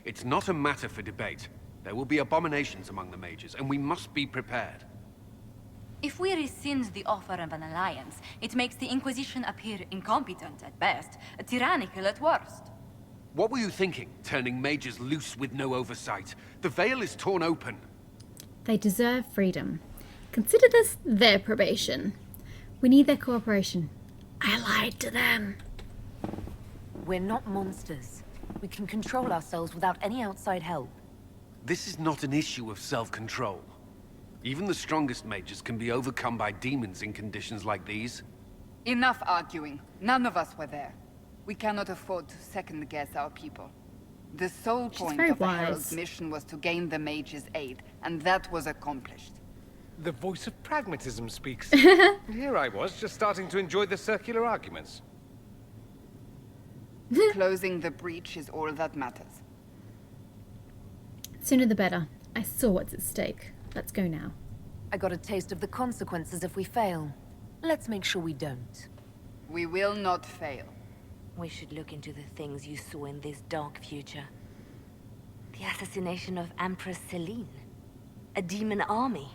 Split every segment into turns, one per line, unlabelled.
It's not a matter for debate. There will be abominations among the mages, and we must be prepared.
If we rescind the offer of an alliance, it makes the Inquisition appear incompetent at best, tyrannical at worst.
What were you thinking, turning mages loose with no oversight? The veil is torn open.
They deserve freedom. Consider this their probation. We need their cooperation. I lied to them.
We're not monsters. We can control ourselves without any outside help.
This is not an issue of self-control. Even the strongest mages can be overcome by demons in conditions like these.
Enough arguing. None of us were there. We cannot afford to second-guess our people. The sole point
very
of the
wise.
Herald's mission was to gain the mage's aid, and that was accomplished.
The voice of pragmatism speaks. Here I was, just starting to enjoy the circular arguments.
Closing the breach is all that matters.
Sooner the better. I saw what's at stake. Let's go now.
I got a taste of the consequences if we fail. Let's make sure we don't.
We will not fail.
We should look into the things you saw in this dark future. The assassination of Empress Celine. A demon army.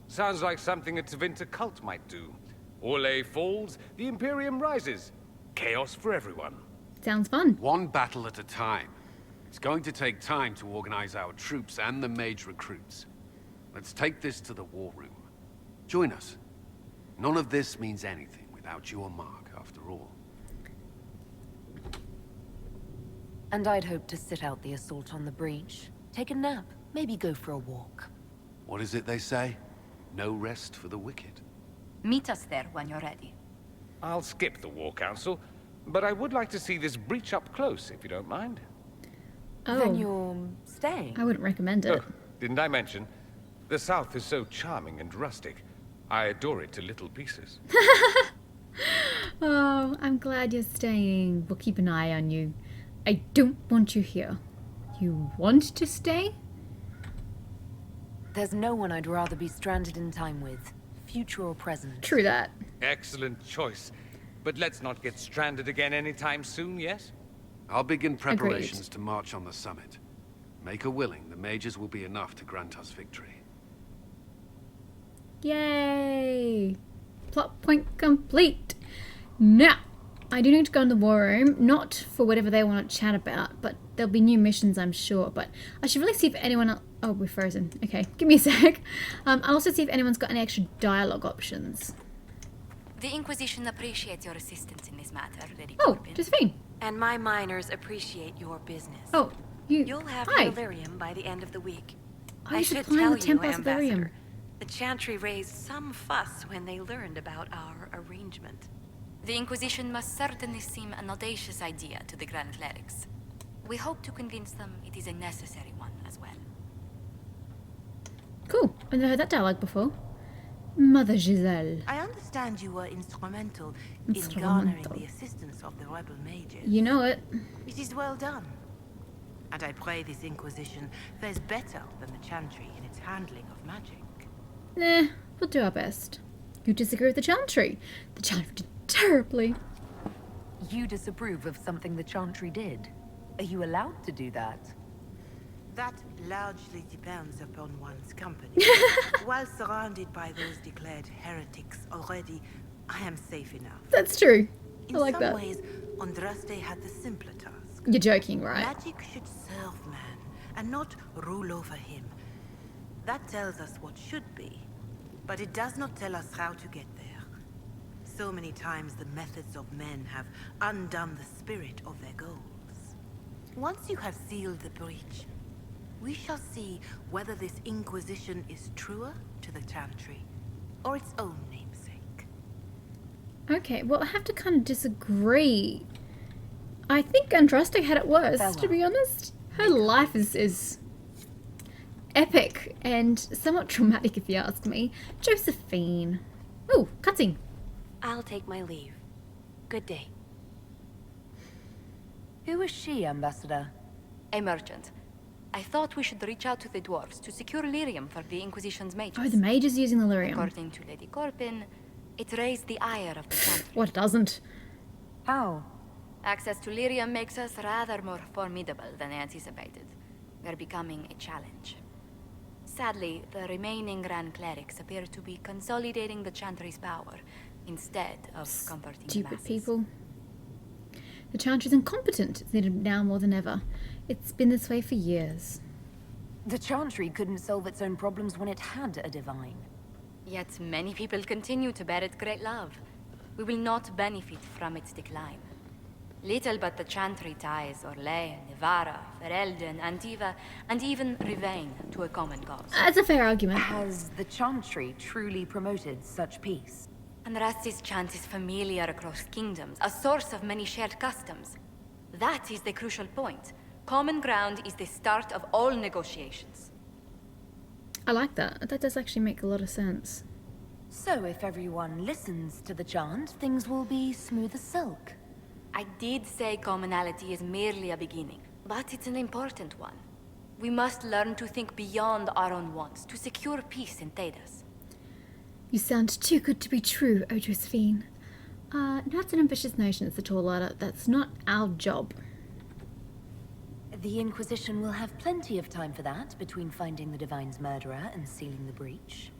Sounds like something a Tevinter cult might do. Orlais falls, the Imperium rises. Chaos for everyone.
Sounds fun.
One battle at a time. It's going to take time to organize our troops and the mage recruits. Let's take this to the war room. Join us. None of this means anything without your mark, after all.
And I'd hoped to sit out the assault on the breach. Take a nap, maybe go for a walk.
What is it they say? No rest for the wicked.
Meet us there when you're ready.
I'll skip the War Council, but I would like to see this breach up close, if you don't mind.
Then
Oh,
you're staying?
I wouldn't recommend it.
Oh, didn't I mention? The South is so charming and rustic. I adore it to little pieces.
Oh, I'm glad you're staying. We'll keep an eye on you. I don't want you here. You want to stay?
There's no one I'd rather be stranded in time with, future or present.
True that.
Excellent choice. But let's not get stranded again anytime soon, yes?
I'll begin preparations to march on the summit. Make a willing, the mages will be enough to grant us victory.
Yay! Plot point complete. Now, I do need to go in the war room, not for whatever they want to chat about, but there'll be new missions, I'm sure. But I should really see if anyone else... Oh, we're frozen. Okay, give me a sec. I'll also see if anyone's got any extra dialogue options.
The Inquisition appreciates your assistance in this matter, Lady
Oh,
Corbin.
Josephine.
And my miners appreciate your business.
Oh, you...
You'll have
Hi.
delirium by the end of the week.
Oh,
I
you
should
supplying
tell
the
you,
Templar's delirium.
Ambassador, the Chantry raised some fuss when they learned about our arrangement.
The Inquisition must certainly seem an audacious idea to the Grand Clerics. We hope to convince them it is a necessary one as well.
Cool. I've never heard that dialogue before. Mother Giselle.
I understand you were instrumental in garnering the assistance of the rebel mages.
You know it.
It is well done. And I pray this Inquisition fares better than the Chantry in its handling of magic.
We'll do our best. You disagree with the Chantry. The Chantry did terribly.
You disapprove of something the Chantry did. Are you allowed to do that?
That largely depends upon one's company. While surrounded by those declared heretics already, I am safe enough.
That's true.
In
I like
some
that.
ways, Andraste had the simpler task.
You're joking, right?
Magic should serve man, and not rule over him. That tells us what should be, but it does not tell us how to get there. So many times the methods of men have undone the spirit of their goals. Once you have sealed the breach, we shall see whether this Inquisition is truer to the Chantry, or its own namesake.
Okay, well, I have to kind of disagree. I think Andraste had it worse, to be honest. Her life is epic and somewhat traumatic, if you ask me. Josephine. Ooh, cutscene.
I'll take my leave. Good day.
Who is she, Ambassador?
A merchant. I thought we should reach out to the dwarves to secure lyrium for the Inquisition's mages.
Oh, the mage is using the lyrium.
According to Lady Corbin, it raised the ire of the Chantry.
What it doesn't?
How?
Access to lyrium makes us rather more formidable than anticipated. We're becoming a challenge. Sadly, the remaining Grand Clerics appear to be consolidating the Chantry's power instead of comforting the
Stupid
masses.
people. The Chantry's incompetent. It's needed now more than ever. It's been this way for years.
The Chantry couldn't solve its own problems when it had a divine.
Yet many people continue to bear it great love. We will not benefit from its decline. Little but the Chantry ties Orlais, Nevarra, Ferelden, Antiva, and even Rivain to a common cause.
That's a fair argument.
Has the Chantry truly promoted such peace?
Andraste's chant is familiar across kingdoms, a source of many shared customs. That is the crucial point. Common ground is the start of all negotiations.
I like that. That does actually make a lot of sense.
So if everyone listens to the chant, things will be smooth as silk.
I did say commonality is merely a beginning, but it's an important one. We must learn to think beyond our own wants to secure peace in Thedas.
You sound too good to be true, O Josephine. That's an ambitious notion, it's a tall ladder. That's not our job.
The Inquisition will have plenty of time for that, between finding the Divine's murderer and sealing the breach.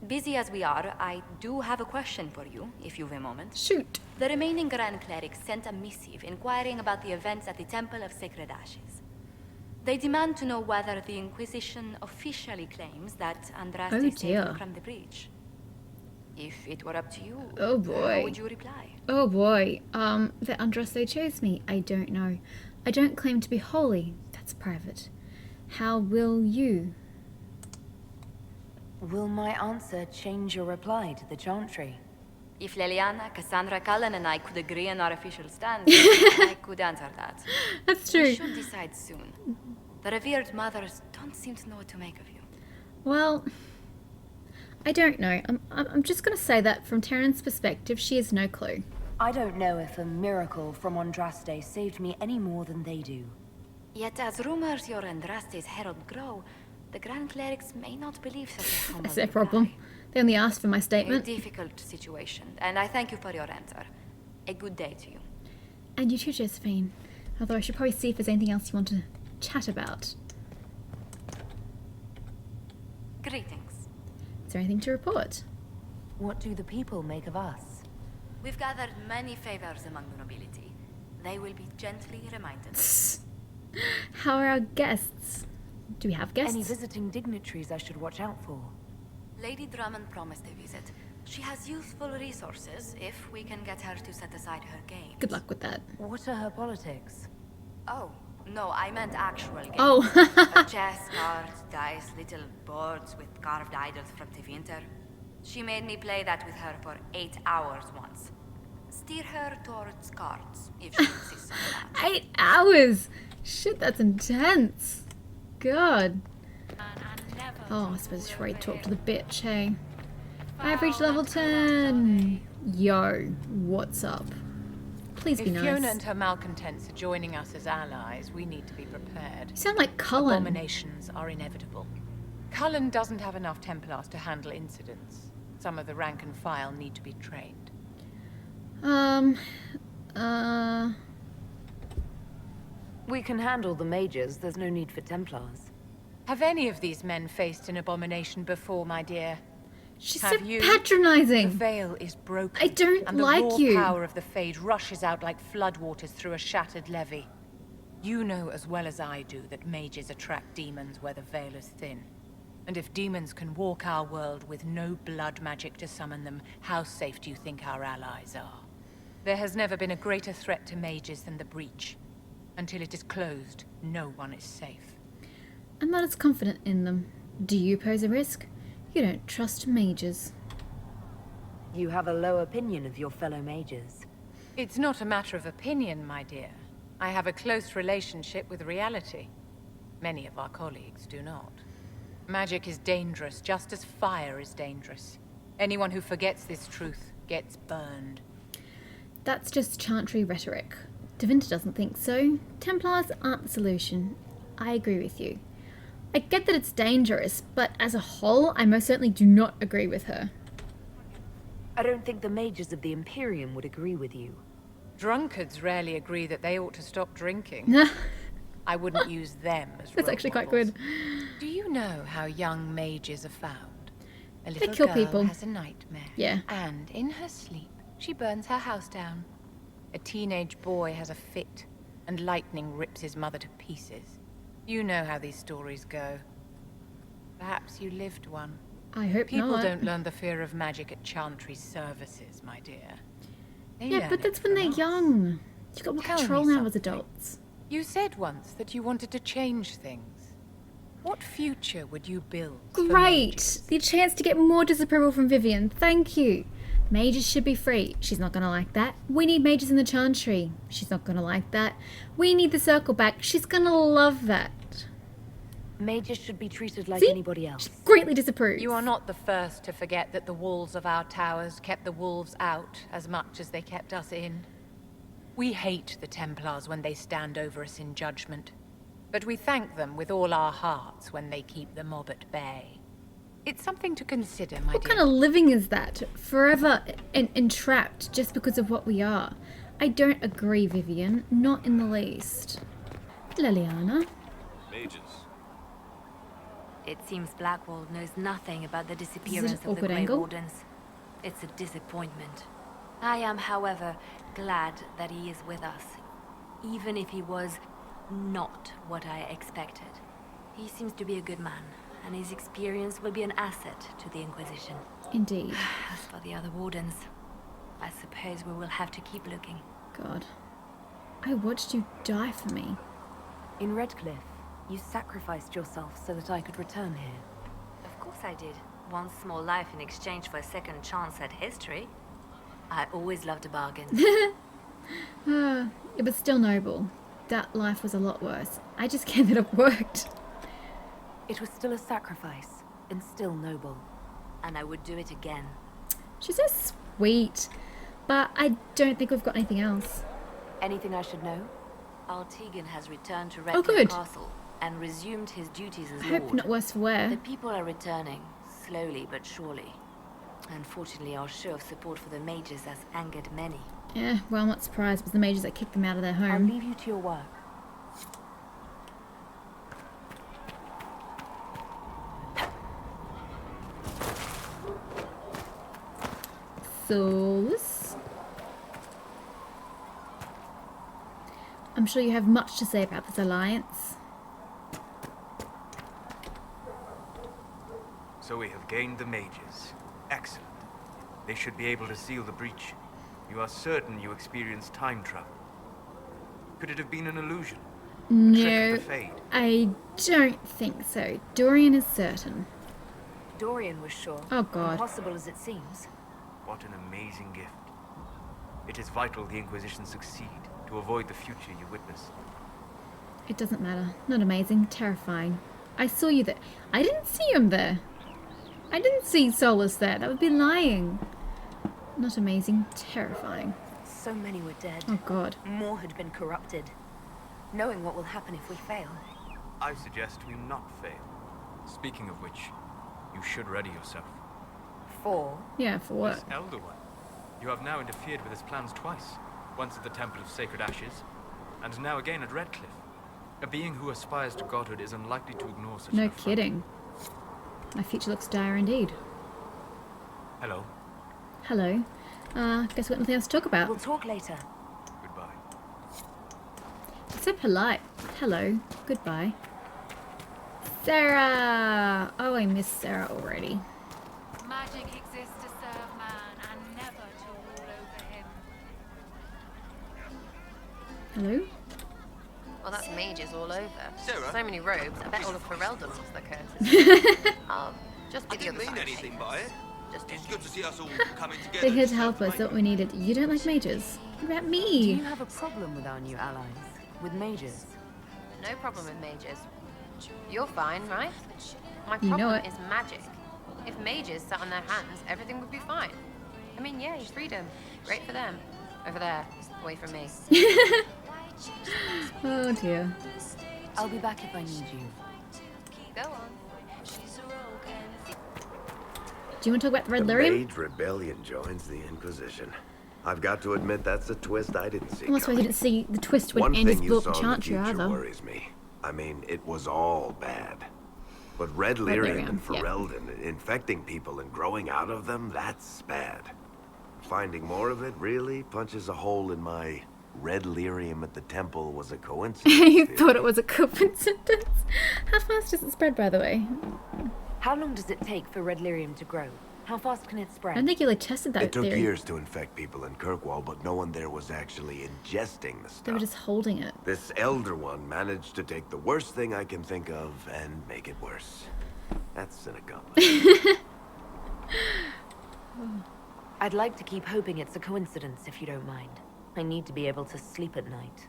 Busy as we are, I do have a question for you, if you've a moment.
Shoot.
The remaining Grand Clerics sent a missive inquiring about the events at the Temple of Sacred Ashes. They demand to know whether the Inquisition officially claims that Andraste
Oh,
saved
dear.
them from the breach. If it were up to you,
Oh, boy.
how would you reply?
Oh boy. That Andraste chose me. I don't know. I don't claim to be holy. That's private. How will you?
Will my answer change your reply to the Chantry?
If Leliana, Cassandra, Cullen, and I could agree on our official stance, I could answer that.
That's
We
true.
should decide soon. The revered mothers don't seem to know what to make of you.
Well, I don't know. I'm just going to say that from Terran's perspective, she has no clue.
I don't know if a miracle from Andraste saved me any more than they do.
Yet as rumors your Andraste's herald grow, the Grand Clerics may not believe such a humble
That's their
reply.
problem. They only asked for my
A
statement.
difficult situation, and I thank you for your answer. A good day to you.
And you too, Josephine. Although I should probably see if there's anything else you want to chat about.
Greetings.
Is there anything to report?
What do the people make of us?
We've gathered many favors among the nobility. They will be gently reminded.
How are our guests? Do we have guests?
Any visiting dignitaries I should watch out for?
Lady Drummond promised a visit. She has useful resources if we can get her to set aside her games.
Good luck with that.
What are her politics?
Oh, no, I meant actual games.
Oh.
Chess, cards, dice, little boards with carved idols from Tevinter. She made me play that with her for 8 hours once. Steer her towards cards, if she insists on that.
8 hours! Shit, that's intense. God. Oh, I suppose I should probably talk to the bitch, hey. I've reached level 10. Yo, what's up? Please be
If
nice.
Fiona and her malcontents are joining us as allies, we need to be prepared.
You sound like Cullen.
Abominations are inevitable. Cullen doesn't have enough Templars to handle incidents. Some of the rank and file need to be trained.
We can handle the mages, there's no need for Templars.
Have any of these men faced an abomination before, my dear?
She's
Have
so
you? The
patronizing.
veil is broken.
I don't
and the
like
raw
you.
power of the Fade rushes out like floodwaters through a shattered levee. You know as well as I do that mages attract demons where the veil is thin. And if demons can walk our world with no blood magic to summon them, how safe do you think our allies are? There has never been a greater threat to mages than the breach. Until it is closed, no one is safe.
I'm not as confident in them. Do you pose a risk? You don't trust mages.
You have a low opinion of your fellow mages.
It's not a matter of opinion, my dear. I have a close relationship with reality. Many of our colleagues do not. Magic is dangerous, just as fire is dangerous. Anyone who forgets this truth gets burned.
That's just Chantry rhetoric. Tevinter doesn't think so. Templars aren't the solution. I agree with you. I get that it's dangerous, but as a whole, I most certainly do not agree with her.
I don't think the mages of the Imperium would agree with you.
Drunkards rarely agree that they ought to stop drinking.
Nah.
I wouldn't use them as
That's
role
actually quite
models.
good.
Do you know how young mages are found? A
They
little
kill
girl
people.
has a nightmare.
Yeah.
And in her sleep, she burns her house down. A teenage boy has a fit, and lightning rips his mother to pieces. You know how these stories go. Perhaps you lived one.
I hope
People
not.
don't learn the fear of magic at Chantry services, my dear. They
Yeah,
learn
but
it
that's when
from
they're
us.
young. You've got more
Tell me
control now as
something.
adults.
You said once that you wanted to change things. What future would you build? for
Great!
mages?
The chance to get more disapproval from Vivian. Thank you. Mages should be free. She's not gonna like that. We need mages in the Chantry. She's not gonna like that. We need the circle back. She's gonna love that.
Mages should be treated like
See?
anybody else.
She greatly disapproves.
You are not the first to forget that the walls of our towers kept the wolves out as much as they kept us in. We hate the Templars when they stand over us in judgment, but we thank them with all our hearts when they keep the mob at bay. It's something to consider, my
What
dear.
kind of living is that? Forever entrapped just because of what we are. I don't agree, Vivian. Not in the least. Liliana.
Mages.
It seems Blackwall knows nothing about the disappearance of the
awkward
Grey
angle?
Wardens. It's a disappointment. I am, however, glad that he is with us, even if he was not what I expected. He seems to be a good man, and his experience will be an asset to the Inquisition.
Indeed.
As for the other Wardens, I suppose we will have to keep looking.
God. I watched you die for me.
In Redcliffe, you sacrificed yourself so that I could return here. Of course I did. One small life in exchange for a second chance at history. I always loved a bargain.
It was still noble. That life was a lot worse. I just can't that it worked.
It was still a sacrifice, and still noble. And I would do it again.
She's so sweet. But I don't think we've got anything else.
Anything I should know? Artegan has returned to
Oh,
Redcliffe
good.
Castle and resumed his duties as
I hope
lord.
not worse for wear.
The people are returning, slowly but surely. Unfortunately, our show of support for the mages has angered many.
Yeah, well, I'm not surprised. It was the mages that kicked them out of their
I'll
home.
leave you to your work.
Souls. I'm sure you have much to say about this alliance.
So we have gained the mages. Excellent. They should be able to seal the breach. You are certain you experienced time travel? Could it have been an illusion? A trick
No,
of the Fade?
I don't think so. Dorian is certain.
Dorian was sure.
Oh, God.
Impossible as it seems.
What an amazing gift. It is vital the Inquisition succeed to avoid the future you witness.
It doesn't matter. Not amazing. Terrifying. I saw you there. I didn't see him there. I didn't see Solus there. That would be lying. Not amazing. Terrifying.
So many were dead.
Oh, God.
More had been corrupted. Knowing what will happen if we fail.
I suggest we not fail. Speaking of which, you should ready yourself.
Yeah, for what?
This Elder One. You have now interfered with his plans twice. Once at the Temple of Sacred Ashes, and now again at Redcliffe. A being who aspires to godhood is unlikely to ignore such an
No
affront.
kidding. My future looks dire indeed.
Hello.
Hello. Guess we've got nothing else to talk about.
We'll talk later.
Goodbye.
It's so polite. Hello. Goodbye. Sarah! Oh, I miss Sarah already.
Magic exists to serve man and never to rule over him.
Hello?
Well, that's mages all over.
Sarah?
So many robes. I bet all of Ferelden lost their courtesy. Just be
I
the
didn't
other
mean
side.
anything by it.
Just
It's good to see us all coming together.
They're here to
to
help
serve
us.
the
That's what we needed. You don't like mages? What about me?
Do you have a problem with our new allies? With mages?
No problem with mages. You're fine, right? My
You know
problem
it.
is magic. If mages sat on their hands, everything would be fine. I mean, yay, freedom. Great for them. Over there, away from me.
Oh dear.
I'll be back if I need you.
Go on.
Do you want to talk about the Red
The
Lyrium?
Mage Rebellion joins the Inquisition. I've got to admit that's a twist I didn't see
Well, that's why I
coming.
didn't see the twist when
One
Anders
thing
blew
you
up the
saw in the
Chantry
future
either.
worries me. I mean, it was all bad. But red lyrium and Ferelden, infecting people and growing out of them, that's bad. Finding more of it really punches a hole in my red lyrium at the temple was a coincidence.
You thought it was a coincidence? How fast does it spread, by the way?
How long does it take for red lyrium to grow? How fast can it spread?
I don't think you really tested that
It took
theory.
years to infect people in Kirkwall, but no one there was actually ingesting the stuff.
They were just holding it.
This elder one managed to take the worst thing I can think of and make it worse. That's an accomplishment.
I'd like to keep hoping it's a coincidence, if you don't mind. I need to be able to sleep at night.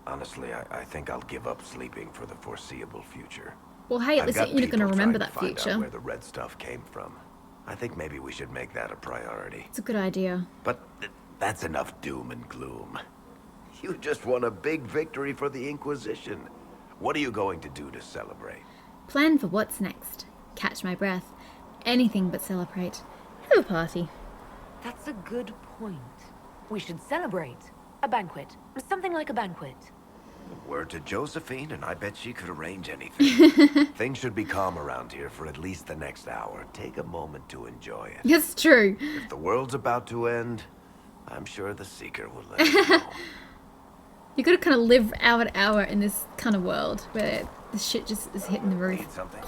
Honestly, I think I'll give up sleeping for the foreseeable future.
Well, hey, at least you're not going to remember that
Find out
future.
where the red stuff came from. I think maybe we should make that a priority.
It's a good idea.
But that's enough doom and gloom. You just won a big victory for the Inquisition. What are you going to do to celebrate?
Plan for what's next. Catch my breath. Anything but celebrate. Have a party.
That's a good point. We should celebrate. A banquet. Something like a banquet.
Word to Josephine, and I bet she could arrange anything. Things should be calm around here for at least the next hour. Take a moment to enjoy it.
It's true.
If the world's about to end, I'm sure the Seeker will let us know.
You gotta kind of live hour to hour in this kind of world where the shit just is hitting the roof.
Need something?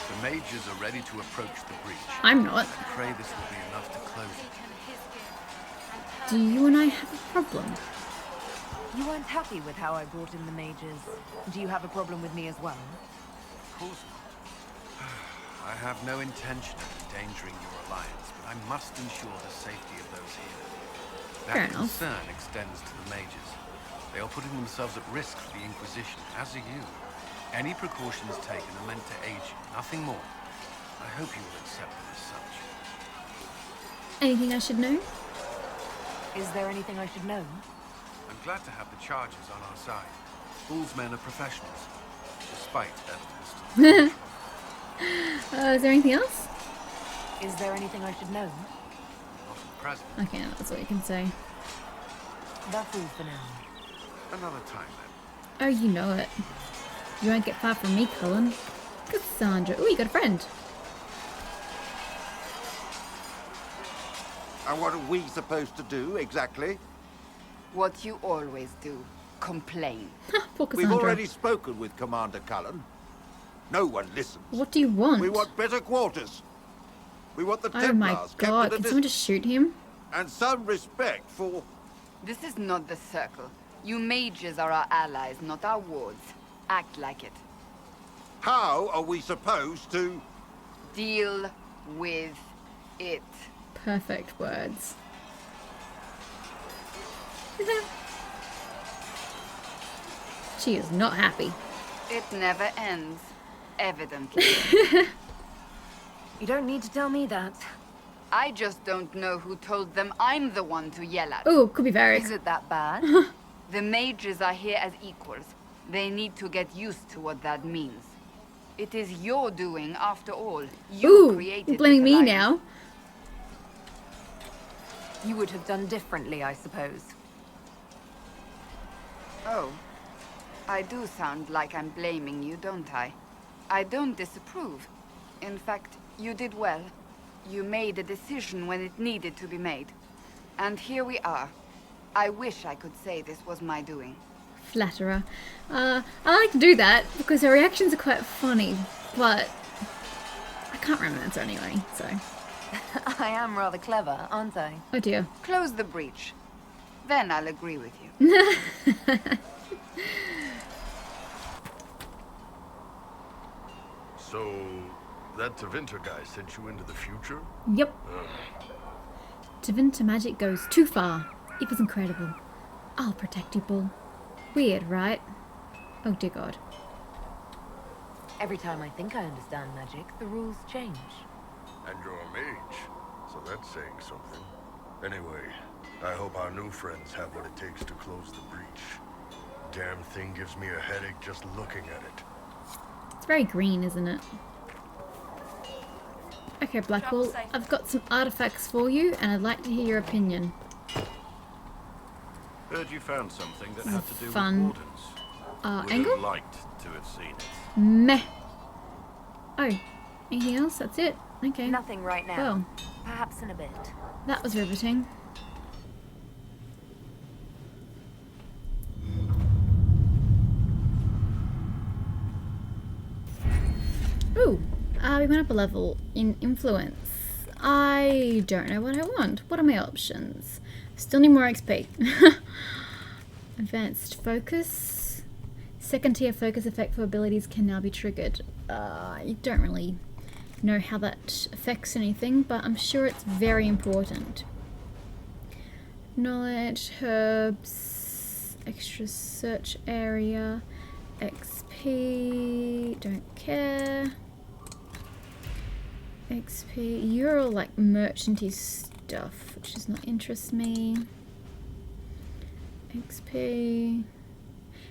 The mages are ready to approach the breach.
I'm not.
I pray this will be enough to close it.
Do you and I have a problem?
You weren't happy with how I brought in the mages. Do you have a problem with me as well?
Of course not. I have no intention of endangering your alliance, but I must ensure the safety of those here.
Fair
That
enough.
concern extends to the mages. They are putting themselves at risk for the Inquisition, as are you. Any precautions taken are meant to aid you, nothing more. I hope you will accept them as such.
Anything I should know?
Is there anything I should know?
I'm glad to have the charges on our side. Fool's men are professionals, despite evidence to the
Is there anything else?
Is there anything I should know?
not at present.
Okay, that's what you can say.
That's all for now.
Another time then.
Oh, you know it. You won't get far from me, Cullen. Good Sandra. Oh, you got a friend.
And what are we supposed to do, exactly?
What you always do. Complain.
Poor Cassandra.
We've already spoken with Commander Cullen. No one listens.
What do you want?
We want better quarters. We want the
Oh
Templars
my
kept
god,
at a
can someone just shoot him?
and some respect for...
This is not the Circle. You mages are our allies, not our wards. Act like it.
How are we supposed to...
Deal with it.
Perfect words. She is not happy.
It never ends. Evidently.
You don't need to tell me that.
I just don't know who told them I'm the one to yell at.
Oh, could be Varric.
Is it that bad? The mages are here as equals. They need to get used to what that means. It is your doing, after all. You
Ooh,
created
you're blaming
this
me
alliance.
now.
You would have done differently, I suppose.
Oh. I do sound like I'm blaming you, don't I? I don't disapprove. In fact, you did well. You made a decision when it needed to be made. And here we are. I wish I could say this was my doing.
Flatterer. I like to do that because her reactions are quite funny, but I can't remember the answer anyway, so.
I am rather clever, aren't I?
Oh dear.
Close the breach. Then I'll agree with you.
So, that Tevinter guy sent you into the future?
Yep. Tevinter magic goes too far. It was incredible. I'll protect you, Bull. Weird, right? Oh dear God.
Every time I think I understand magic, the rules change.
And you're a mage, so that's saying something. Anyway, I hope our new friends have what it takes to close the breach. Damn thing gives me a headache just looking at it.
It's very green, isn't it? Okay, Blackwall, I've got some artifacts for you, and I'd like to hear your opinion.
Heard you found something that
This
had
is
to do
fun.
with wardens.
Would
angle?
have liked to have seen it.
Meh. Oh, anything else? That's it? Okay.
Nothing right now.
Well,
Perhaps in a bit.
that was riveting. Ooh, we went up a level in influence. I don't know what I want. What are my options? Still need more XP. Advanced focus. Second tier focus effect for abilities can now be triggered. I don't really know how that affects anything, but I'm sure it's very important. Knowledge, herbs, extra search area, XP, don't care. XP, you're all like merchanty stuff, which does not interest me. XP,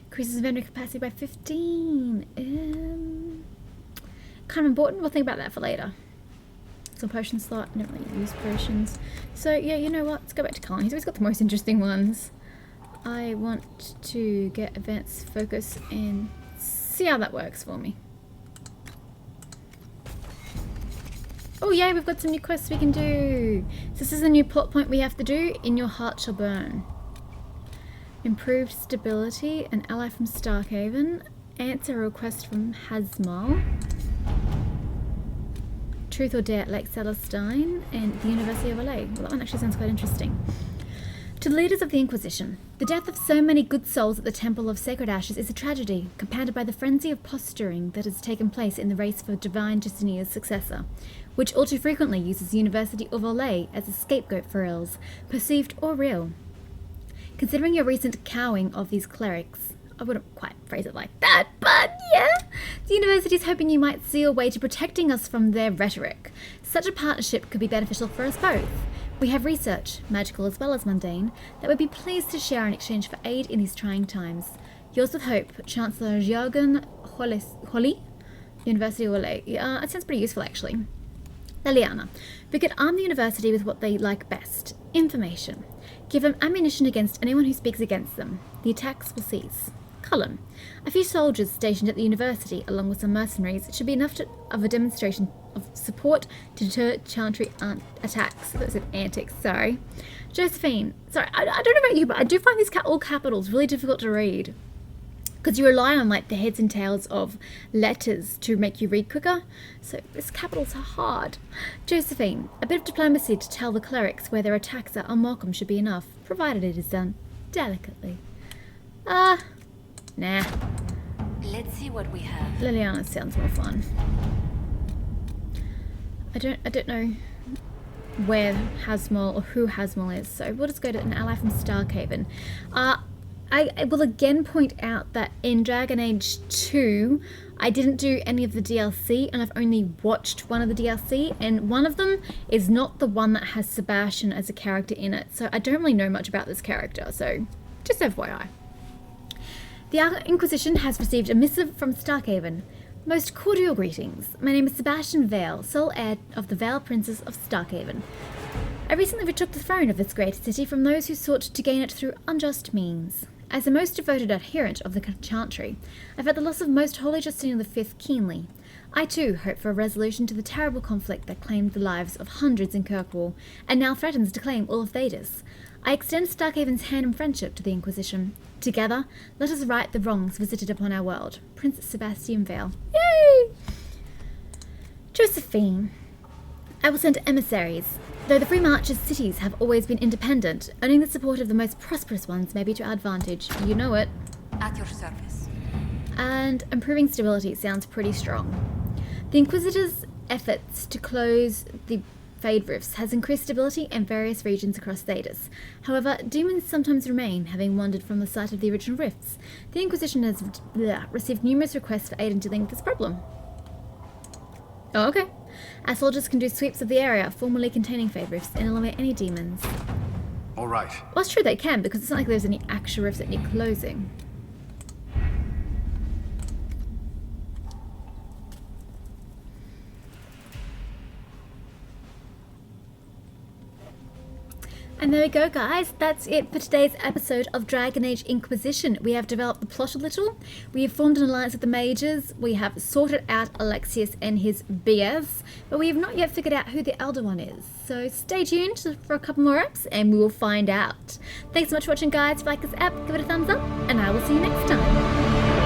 increases inventory capacity by 15. Kind of important, we'll think about that for later. Some potion slot, I don't really use potions. So yeah, you know what, let's go back to Colin. He's always got the most interesting ones. I want to get advanced focus and see how that works for me. Oh yay, we've got some new quests we can do. So this is a new plot point we have to do. In your heart shall burn. Improved stability, an ally from Starkhaven. Answer a request from Hasmal. Truth or Dare at Lake Celestine. And the University of LA. Well, that one actually sounds quite interesting. To the leaders of the Inquisition, the death of so many good souls at the Temple of Sacred Ashes is a tragedy, compounded by the frenzy of posturing that has taken place in the race for Divine Justinia's successor, which all too frequently uses the University of Olay as a scapegoat for ills, perceived or real. Considering your recent cowing of these clerics, I wouldn't quite phrase it like that, but yeah, the university is hoping you might see a way to protecting us from their rhetoric. Such a partnership could be beneficial for us both. We have research, magical as well as mundane, that would be pleased to share in exchange for aid in these trying times. Yours with hope, Chancellor Jürgen Holly, University of Olay. Yeah, that sounds pretty useful actually. Liliana, we could arm the university with what they like best, information. Give them ammunition against anyone who speaks against them. The attacks will cease. Cullen, a few soldiers stationed at the university along with some mercenaries should be enough of a demonstration of support to deter Chantry attacks. That was antics, sorry. Josephine, sorry, I don't know about you, but I do find these all capitals really difficult to read. Because you rely on like the heads and tails of letters to make you read quicker. So these capitals are hard. Josephine, a bit of diplomacy to tell the clerics where their attacks are unwelcome should be enough, provided it is done delicately. Nah.
Let's see what we have.
Liliana sounds more fun. I don't know where Hasmal or who Hasmal is, so we'll just go to an ally from Starkhaven. I will again point out that in Dragon Age 2, I didn't do any of the DLC, and I've only watched one of the DLC, and one of them is not the one that has Sebastian as a character in it, so I don't really know much about this character, so just FYI. The Inquisition has received a missive from Starkhaven. Most cordial greetings. My name is Sebastian Vale, sole heir of the Vale Princes of Starkhaven. I recently retook the throne of this great city from those who sought to gain it through unjust means. As the most devoted adherent of the Chantry, I felt the loss of Most Holy Justinian V keenly. I too hope for a resolution to the terrible conflict that claimed the lives of hundreds in Kirkwall, and now threatens to claim all of Thedas. I extend Starkhaven's hand in friendship to the Inquisition. Together, let us right the wrongs visited upon our world. Prince Sebastian Vale. Yay! Josephine. I will send emissaries. Though the Free March's cities have always been independent, earning the support of the most prosperous ones may be to our advantage. You know it.
At your service.
And improving stability sounds pretty strong. The Inquisitor's efforts to close the Fade Rifts has increased stability in various regions across Thedas. However, demons sometimes remain, having wandered from the site of the original rifts. The Inquisition has received numerous requests for aid in dealing with this problem. Oh, okay. Our soldiers can do sweeps of the area formerly containing Fade Rifts and eliminate any demons.
All right.
Well, it's true they can, because it's not like there's any actual rifts that need closing. And there we go, guys. That's it for today's episode of Dragon Age Inquisition. We have developed the plot a little. We have formed an alliance with the mages. We have sorted out Alexius and his BS. But we have not yet figured out who the Elder One is. So stay tuned for a couple more eps and we will find out. Thanks so much for watching, guys. If you like this app, give it a thumbs up. And I will see you next time.